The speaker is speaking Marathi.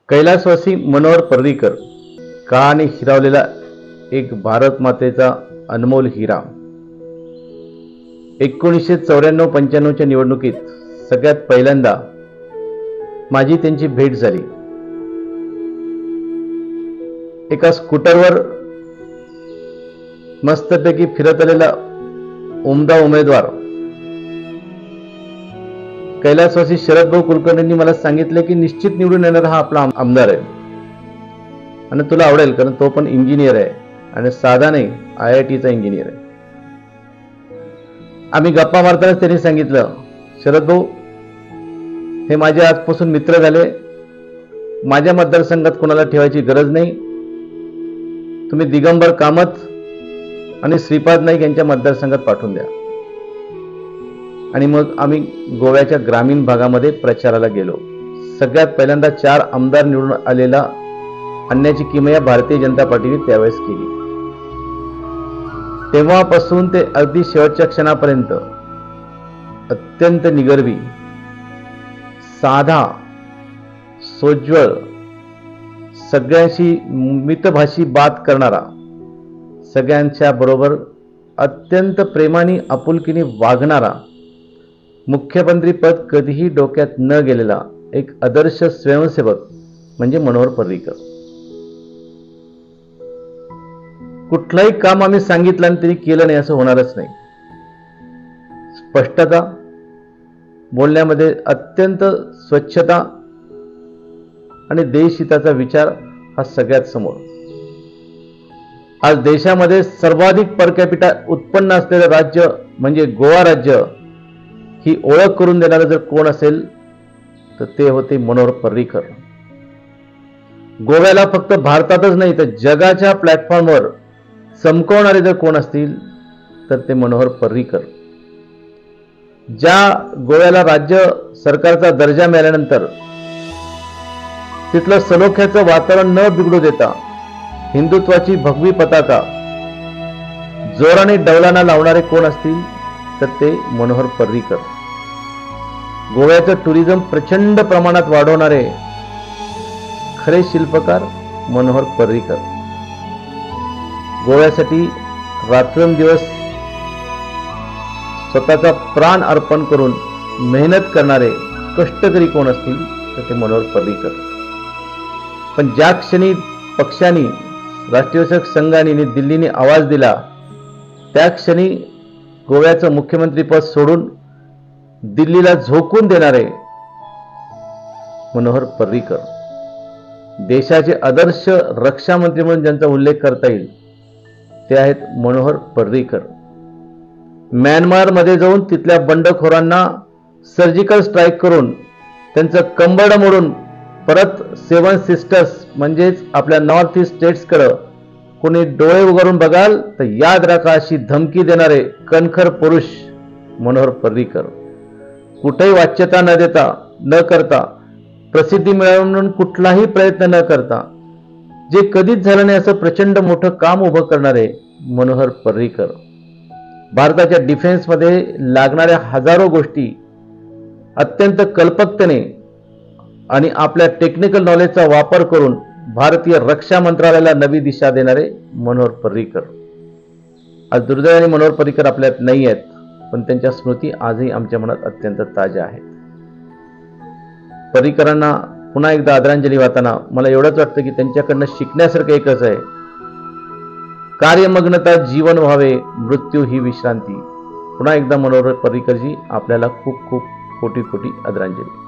कैलासवासी मनोहर पर्रीकर काळाने हिरावलेला एक भारत मातेचा अनमोल हिरा. 1994-95च्या निवडणुकीत सगळ्यात पहिल्यांदा माझी त्यांची भेट झाली. एका स्कूटरवर मस्तपैकी फिरत आलेला उमदा उमेदवार कैलासवासी शरद भाऊ कुलकर्णींनी मला सांगितले की निश्चित निवडून येणारा हा आपला आमदार आहे आणि तुला आवडेल, कारण तो पण इंजिनियर आहे आणि साधा नाही, IITचा इंजिनियर आहे. आम्ही गप्पा मारतानाच त्यांनी सांगितलं, शरद भाऊ हे माझे आजपासून मित्र झाले, माझ्या मतदारसंघात कोणाला ठेवायची गरज नाही, तुम्ही दिगंबर कामत आणि श्रीपाद नाईक यांच्या मतदारसंघात पाठवून द्या. आणि मग आम्ही गोव्याच्या ग्रामीण भागामध्ये प्रचाराला गेलो. सगळ्यात पहिल्यांदा 4 आमदार निवडून आलेला आणण्याची किमया भारतीय जनता पार्टीने त्यावेळेस केली. तेव्हापासून ते अगदी शेवटच्या क्षणापर्यंत अत्यंत निगर्वी, साधा, सोज्वळ, सगळ्यांशी मितभाषी बात करणारा, सगळ्यांच्या बरोबर अत्यंत प्रेमाने आपुलकीने वागणारा, मुख्यमंत्री पद कधीही डोक्यात न गेलेला एक आदर्श स्वयंसेवक म्हणजे मनोहर पर्रीकर. कुठलंही काम आम्ही सांगितलं आणि त्यांनी केलं नाही असं होणारच नाही. स्पष्टता, बोलण्यामध्ये अत्यंत स्वच्छता आणि देशहिताचा विचार हा सगळ्यात समोर. आज देशामध्ये सर्वाधिक पर कॅपिटा उत्पन्न असलेलं राज्य म्हणजे गोवा राज्य ही ओळख करून देणारं जर कोण असेल तर ते होते मनोहर पर्रीकर. गोव्याला फक्त भारतातच नाही तर जगाच्या प्लॅटफॉर्मवर चमकवणारे जर कोण असतील तर ते मनोहर पर्रीकर. ज्या गोव्याला राज्य सरकारचा दर्जा मिळाल्यानंतर तिथलं सलोख्याचं वातावरण न बिघडू देता हिंदुत्वाची भगवी पताका जोराने डौलाना लावणारे कोण असतील तर ते मनोहर पर्रीकर. गोव्याचं टुरिझम प्रचंड प्रमाणात वाढवणारे खरे शिल्पकार मनोहर पर्रीकर. गोव्यासाठी रात्रंदिवस स्वतःचा प्राण अर्पण करून मेहनत करणारे कष्टकरी कोण असतील तर ते मनोहर पर्रीकर. पण ज्या क्षणी पक्षांनी, राष्ट्रीय सेवक संघाने, दिल्लीने आवाज दिला त्या क्षणी गोव्याचं मुख्यमंत्रीपद सोडून दिल्लीला झोकून देणारे मनोहर पर्रीकर. देशाचे आदर्श रक्षा मंत्री म्हणून ज्यांचा उल्लेख करता येईल ते आहेत मनोहर पर्रीकर. म्यानमारमध्ये जाऊन तिथल्या बंडखोरांना सर्जिकल स्ट्राईक करून त्यांचं कंबरड मोडून परत 7 सिस्टर्स म्हणजेच आपल्या नॉर्थ ईस्ट स्टेट्सकडे कोणी डोळे उघडून बघाल तर याद राखा अशी धमकी देणारे कणखर पुरुष मनोहर पर्रीकर. कुठेही वाच्यता न करता, प्रसिद्धी मिळवून म्हणून कुठलाही प्रयत्न न करता, जे कधीच झालं नाही असं प्रचंड मोठं काम उभं करणारे मनोहर पर्रीकर. भारताच्या डिफेन्समध्ये लागणाऱ्या हजारो गोष्टी अत्यंत कल्पकतेने आणि आपल्या टेक्निकल नॉलेजचा वापर करून भारतीय रक्षा मंत्रालयाला नवी दिशा देणारे मनोहर पर्रीकर. आज दुर्दैवाने मनोहर पर्रीकर आपल्यात नाही आहेत, पण त्यांच्या स्मृती आजही आमच्या मनात अत्यंत ताज्या आहेत. पर्रीकरांना पुन्हा एकदा आदरांजली वाहताना मला एवढंच वाटतं की त्यांच्याकडनं शिकण्यासारखं एकच आहे, कार्यमग्नता जीवन व्हावे, मृत्यू ही विश्रांती. पुन्हा एकदा मनोहर पर्रीकरजी आपल्याला खूप खूप कोटी कोटी आदरांजली.